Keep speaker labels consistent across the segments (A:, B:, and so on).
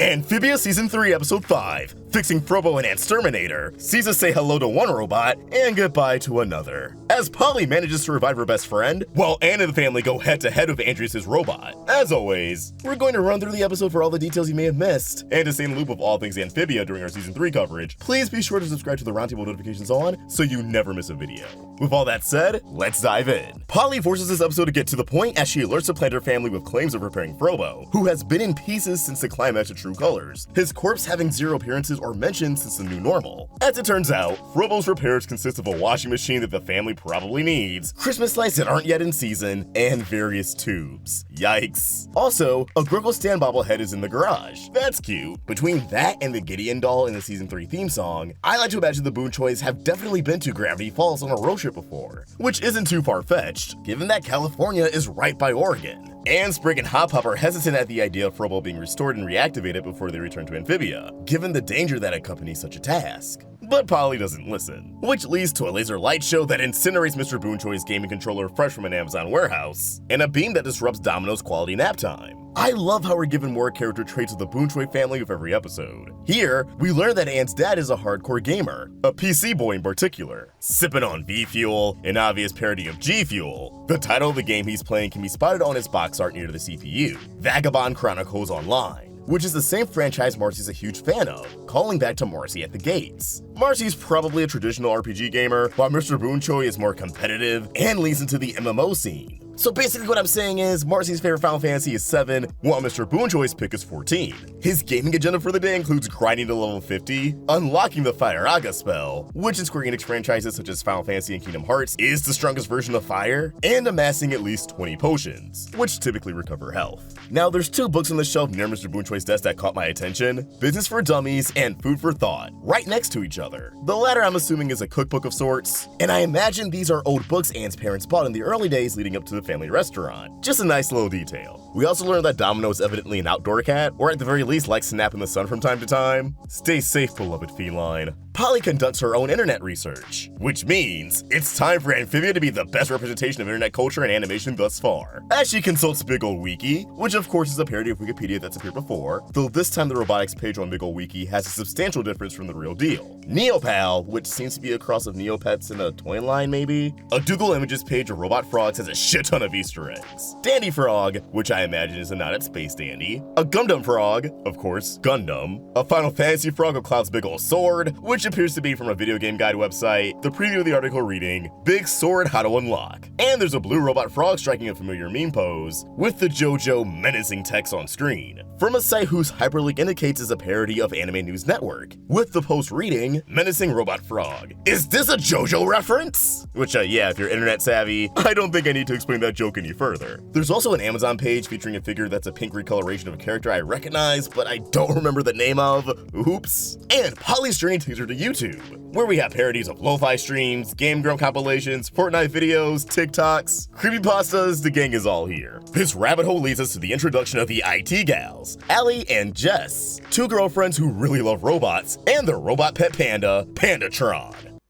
A: Amphibia Season 3, Episode 5, Fixing Frobo and Anne-sterminator, sees us say hello to one robot and goodbye to another. As Polly manages to revive her best friend, while Anne and the family go head-to-head with Andreas' robot. As always, we're going to run through the episode for all the details you may have missed, and to stay in the loop of all things Amphibia during our Season 3 coverage, please be sure to subscribe to the Roundtable notifications on so you never miss a video. With all that said, let's dive in. Polly forces this episode to get to the point as she alerts the planter family with claims of repairing Frobo, who has been in pieces since the climax of True Colors, his corpse having zero appearances or mentions since the new normal. As it turns out, Frobo's repairs consist of a washing machine that the family probably needs, Christmas lights that aren't yet in season, and various tubes. Yikes. Also, a Gruckle stand bobblehead is in the garage. That's cute. Between that and the Gideon doll in the Season 3 theme song, I like to imagine the Boonchoys have definitely been to Gravity Falls on a road trip before, which isn't too far-fetched, given that California is right by Oregon. And Sprig and Hop Hop are hesitant at the idea of Frobo being restored and reactivated before they return to Amphibia, given the danger that accompanies such a task. But Polly doesn't listen, which leads to a laser light show that incinerates Mr. Boonchoy's gaming controller fresh from an Amazon warehouse, and a beam that disrupts Domino's quality nap time. I love how we're given more character traits of the Boonchoy family with every episode. Here, we learn that Anne's dad is a hardcore gamer, a PC boy in particular, sipping on V-Fuel, an obvious parody of G-Fuel. The title of the game he's playing can be spotted on his box art near the CPU, Vagabond Chronicles Online, which is the same franchise Marcy's a huge fan of, calling back to Marcy at the Gates. Marcy's probably a traditional RPG gamer, while Mr. Boonchoy is more competitive and leans into the MMO scene. So basically what I'm saying is, Marcy's favorite Final Fantasy is 7, while Mr. Boonchoy's pick is 14. His gaming agenda for the day includes grinding to level 50, unlocking the Fire Aga spell, which in Square Enix franchises such as Final Fantasy and Kingdom Hearts is the strongest version of fire, and amassing at least 20 potions, which typically recover health. Now there's two books on the shelf near Mr. Boonchoy's desk that caught my attention, Business for Dummies and Food for Thought, right next to each other. The latter I'm assuming is a cookbook of sorts, and I imagine these are old books Anne's parents bought in the early days leading up to the family restaurant. Just a nice little detail. We also learned that Domino is evidently an outdoor cat, or at the very least likes to nap in the sun from time to time. Stay safe, beloved feline. Polly conducts her own internet research, which means it's time for Amphibia to be the best representation of internet culture and animation thus far, as she consults Big Ol' Wiki, which of course is a parody of Wikipedia that's appeared before, though this time the robotics page on Big Ol' Wiki has a substantial difference from the real deal. Neopal, which seems to be a cross of Neopets and a toy line maybe. A Google Images page of robot frogs has a shit ton of Easter eggs. Dandy Frog, which I imagine is a nod at Space Dandy. A Gundam Frog, of course, Gundam. A Final Fantasy Frog of Cloud's big ol' sword, which appears to be from a video game guide website. The preview of the article reading, Big Sword How to Unlock. And there's a blue robot frog striking a familiar meme pose, with the JoJo menacing text on screen, from a site whose hyperlink indicates is a parody of Anime News Network, with the post reading, Menacing Robot Frog. Is this a JoJo reference? Which, yeah, if you're internet savvy, I don't think I need to explain that joke any further. There's also an Amazon page featuring a figure that's a pink recoloration of a character I recognize, but I don't remember the name of. Oops. And Polly's Journey takes her to YouTube, where we have parodies of lo-fi streams, Game Grump compilations, Fortnite videos, TikToks, creepypastas, the gang is all here. This rabbit hole leads us to the introduction of the IT gals, Allie and Jess, two girlfriends who really love robots, and their robot pet panda, Pandatron.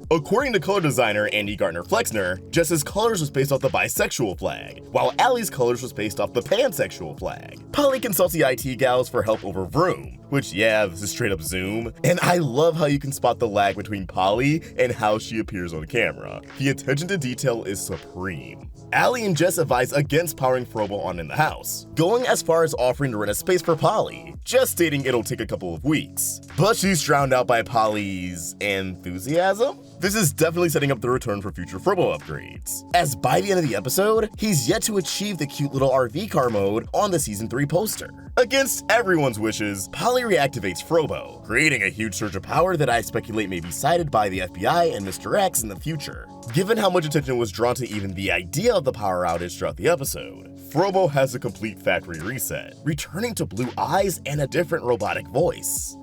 A: According to color designer Andy Gardner-Flexner, Jess's colors was based off the bisexual flag, while Allie's colors was based off the pansexual flag. Polly consults the IT gals for help over Vroom, which, yeah, this is straight up Zoom, and I love how you can spot the lag between Polly and how she appears on camera. The attention to detail is supreme. Allie and Jess advise against powering Frobo on in the house, going as far as offering to rent a space for Polly, just stating it'll take a couple of weeks. But she's drowned out by Polly's enthusiasm? This is definitely setting up the return for future Frobo upgrades, as by the end of the episode, he's yet to achieve the cute little RV car mode on the Season 3 poster. Against everyone's wishes, Polly reactivates Frobo, creating a huge surge of power that I speculate may be cited by the FBI and Mr. X in the future. Given how much attention was drawn to even the idea of the power outage throughout the episode, Frobo has a complete factory reset, returning to blue eyes and a different robotic voice.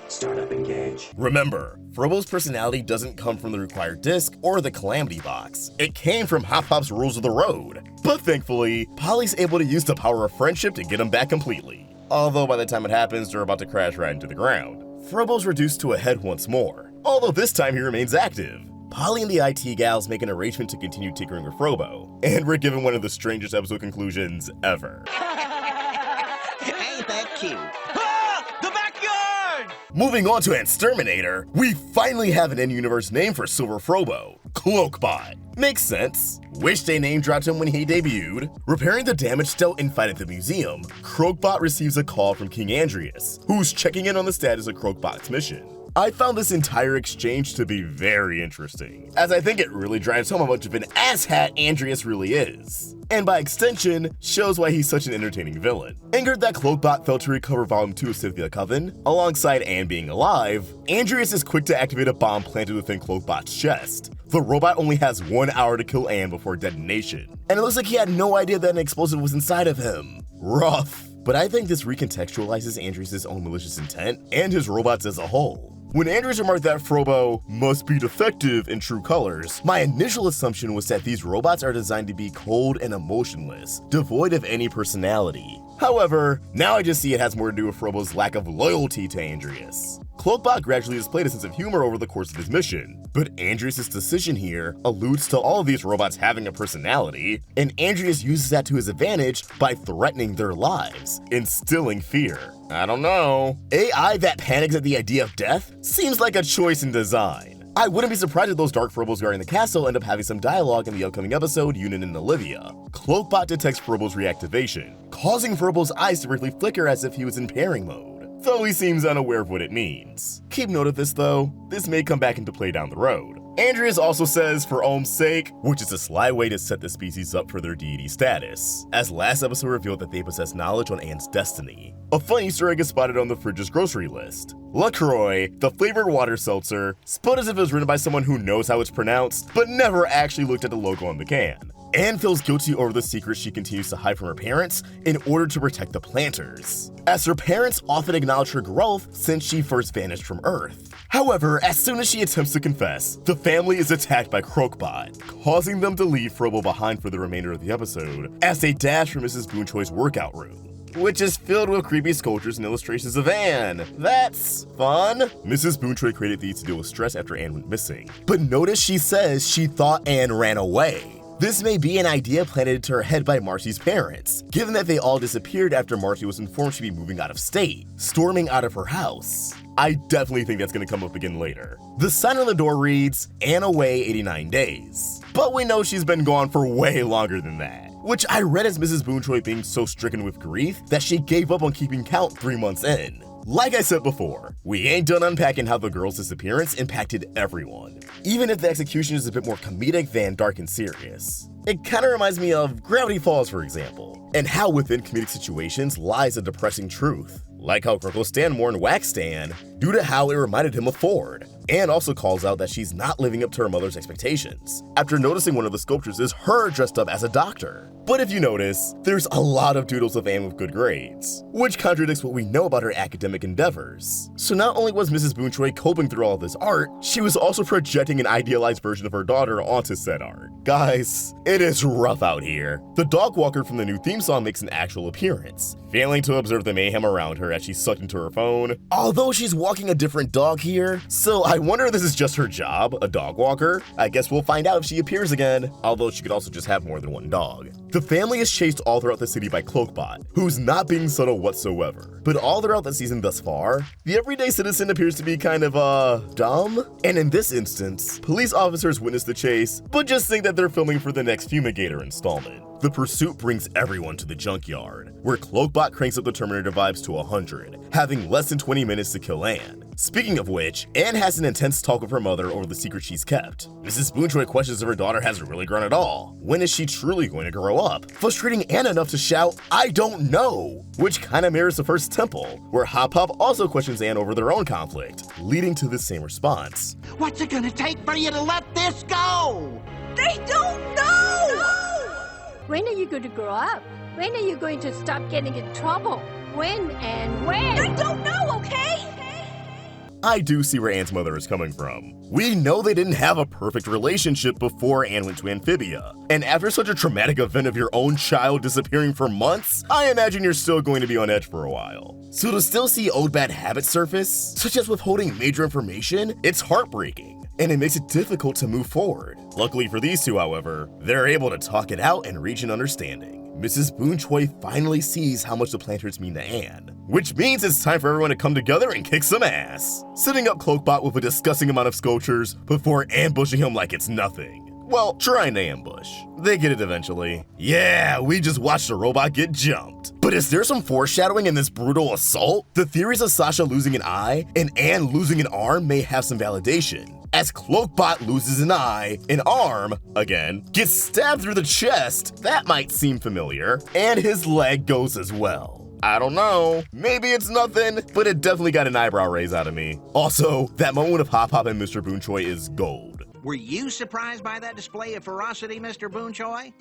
B: Startup engage.
A: Remember, Frobo's personality doesn't come from the required disc or the Calamity box. It came from Hop Hop's Rules of the Road. But thankfully, Polly's able to use the power of friendship to get him back completely. Although by the time it happens, they're about to crash right into the ground. Frobo's reduced to a head once more, although this time he remains active. Polly and the IT gals make an arrangement to continue tinkering with Frobo, and we're given one of the strangest episode conclusions ever.
C: Ain't that cute?
D: The backyard!
A: Moving on to Anne-sterminator, we finally have an in-universe name for Silver Frobo, Cloakbot. Makes sense. Wish they name dropped him when he debuted. Repairing the damaged Stealth Infight at the museum, Croakbot receives a call from King Andreas, who's checking in on the status of Croakbot's mission. I found this entire exchange to be very interesting, as I think it really drives home how much of an asshat Andreas really is. And by extension, shows why he's such an entertaining villain. Angered that Cloakbot failed to recover Volume 2 of Cynthia Coven, alongside Anne being alive, Andreas is quick to activate a bomb planted within Cloakbot's chest. The robot only has 1 hour to kill Anne before detonation, and it looks like he had no idea that an explosive was inside of him. Rough. But I think this recontextualizes Andreas' own malicious intent and his robots as a whole. When Andreas remarked that Frobo must be defective in true colors, my initial assumption was that these robots are designed to be cold and emotionless, devoid of any personality. However, now I just see it has more to do with Frobo's lack of loyalty to Andreas. Cloakbot gradually displayed a sense of humor over the course of his mission, but Andreas' decision here alludes to all of these robots having a personality, and Andreas uses that to his advantage by threatening their lives, instilling fear. I don't know. AI that panics at the idea of death seems like a choice in design. I wouldn't be surprised if those dark Frobos guarding the castle end up having some dialogue in the upcoming episode, Unin and Olivia. Cloakbot detects Frobo's reactivation, causing Frobo's eyes to briefly flicker as if he was in pairing mode, though he seems unaware of what it means. Keep note of this though, this may come back into play down the road. Andreas also says, for Ohm's sake, which is a sly way to set the species up for their deity status, as last episode revealed that they possess knowledge on Anne's destiny. A fun Easter egg is spotted on the fridge's grocery list. LaCroix, the flavored water seltzer, spelled as if it was written by someone who knows how it's pronounced, but never actually looked at the logo on the can. Anne feels guilty over the secrets she continues to hide from her parents in order to protect the planters, as her parents often acknowledge her growth since she first vanished from Earth. However, as soon as she attempts to confess, the family is attacked by Croakbot, causing them to leave Frobo behind for the remainder of the episode as they dash for Mrs. Boonchoi's workout room, which is filled with creepy sculptures and illustrations of Anne. That's fun. Mrs. Boonchoi created these to deal with stress after Anne went missing, but notice she says she thought Anne ran away. This may be an idea planted into her head by Marcy's parents, given that they all disappeared after Marcy was informed she'd be moving out of state, storming out of her house. I definitely think that's gonna come up again later. The sign on the door reads, Anne away 89 days. But we know she's been gone for way longer than that, which I read as Mrs. Boonchoi being so stricken with grief that she gave up on keeping count 3 months in. Like I said before, we ain't done unpacking how the girl's disappearance impacted everyone, even if the execution is a bit more comedic than dark and serious. It kinda reminds me of Gravity Falls, for example, and how within comedic situations lies a depressing truth, like how Grunkle Stan mourned Wax Stan due to how it reminded him of Ford. Anne also calls out that she's not living up to her mother's expectations, after noticing one of the sculptures is her dressed up as a doctor. But if you notice, there's a lot of doodles of Anne with good grades, which contradicts what we know about her academic endeavors. So not only was Mrs. Boonchoi coping through all this art, she was also projecting an idealized version of her daughter onto said art. Guys, it is rough out here. The dog walker from the new theme song makes an actual appearance, failing to observe the mayhem around her as she's sucked into her phone, although she's walking a different dog here, so I wonder if this is just her job, a dog walker. I guess we'll find out if she appears again, although she could also just have more than one dog. The family is chased all throughout the city by Cloakbot, who's not being subtle whatsoever. But all throughout the season thus far, the everyday citizen appears to be kind of, dumb. And in this instance, police officers witness the chase, but just think that they're filming for the next Fumigator installment. The pursuit brings everyone to the junkyard, where Cloakbot cranks up the Terminator vibes to 100, having less than 20 minutes to kill Anne. Speaking of which, Anne has an intense talk with her mother over the secret she's kept. Mrs. Boonchoi questions if her daughter hasn't really grown at all. When is she truly going to grow up? Frustrating Anne enough to shout, "I don't know!" Which kinda mirrors the first temple, where Hop Hop also questions Anne over their own conflict, leading to the same response.
C: What's it gonna take for you to let this go?
E: They don't know! When are you going to grow up? When are you going to stop getting in trouble? When and when? I don't know, okay?
A: I do see where Anne's mother is coming from. We know they didn't have a perfect relationship before Anne went to Amphibia, and after such a traumatic event of your own child disappearing for months, I imagine you're still going to be on edge for a while. So to still see old bad habits surface, such as withholding major information, it's heartbreaking. and it makes it difficult to move forward. Luckily for these two, however, they're able to talk it out and reach an understanding. Mrs. Boonchoi finally sees how much the planters mean to Anne, which means it's time for everyone to come together and kick some ass, setting up Cloakbot with a disgusting amount of sculptures before ambushing him like it's nothing. Well, trying to ambush. They get it eventually. Yeah, we just watched a robot get jumped. But is there some foreshadowing in this brutal assault? The theories of Sasha losing an eye and Anne losing an arm may have some validation, as Cloakbot loses an eye, an arm, again, gets stabbed through the chest, that might seem familiar, and his leg goes as well. I don't know, maybe it's nothing, but it definitely got an eyebrow raise out of me. Also, that moment of Hop Hop and Mr. Boonchoi is gold.
C: Were you surprised by that display of ferocity, Mr. Boonchoi?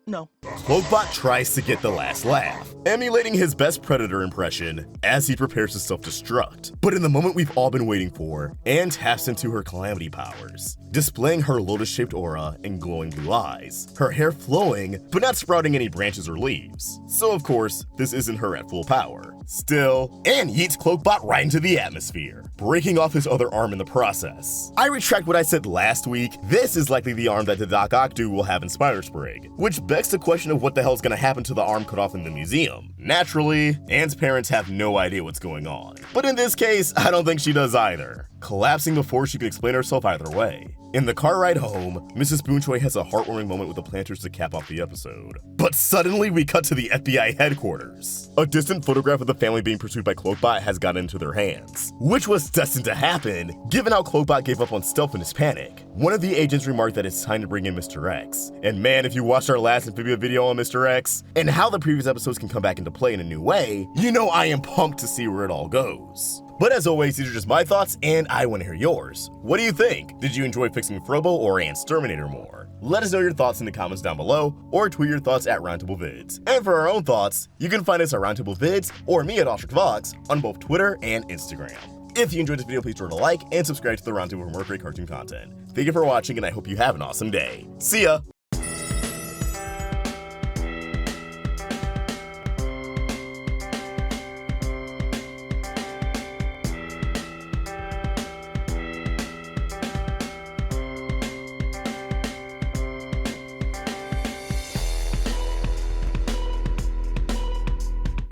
D: No.
A: Cloakbot tries to get the last laugh, emulating his best Predator impression as he prepares to self-destruct. But in the moment we've all been waiting for, Anne taps into her Calamity powers, displaying her lotus-shaped aura and glowing blue eyes, her hair flowing, but not sprouting any branches or leaves. So of course, this isn't her at full power. Still, Anne yeets Cloakbot right into the atmosphere, breaking off his other arm in the process. I retract what I said last week, this is likely the arm that the Doc Ock dude will have in Spider-Sprig, which begs the question of what the hell's gonna happen to the arm cut off in the museum. Naturally, Anne's parents have no idea what's going on. But in this case, I don't think she does either, collapsing before she could explain herself either way. In the car ride home, Mrs. Boonchoi has a heartwarming moment with the planters to cap off the episode. But suddenly we cut to the FBI headquarters. A distant photograph of the family being pursued by Cloakbot has gotten into their hands, which was destined to happen, given how Cloakbot gave up on stealth in his panic. One of the agents remarked that it's time to bring in Mr. X. And man, if you watched our last Amphibia video on Mr. X, and how the previous episodes can come back into play in a new way, you know I am pumped to see where it all goes. But as always, these are just my thoughts, and I want to hear yours. What do you think? Did you enjoy fixing Frobo or Anne-sterminator more? Let us know your thoughts in the comments down below, or tweet your thoughts at Roundtable Vids. And for our own thoughts, you can find us at Roundtable Vids, or me at OstricVox, on both Twitter and Instagram. If you enjoyed this video, please throw it a like, and subscribe to the Roundtable for more great cartoon content. Thank you for watching, and I hope you have an awesome day. See ya!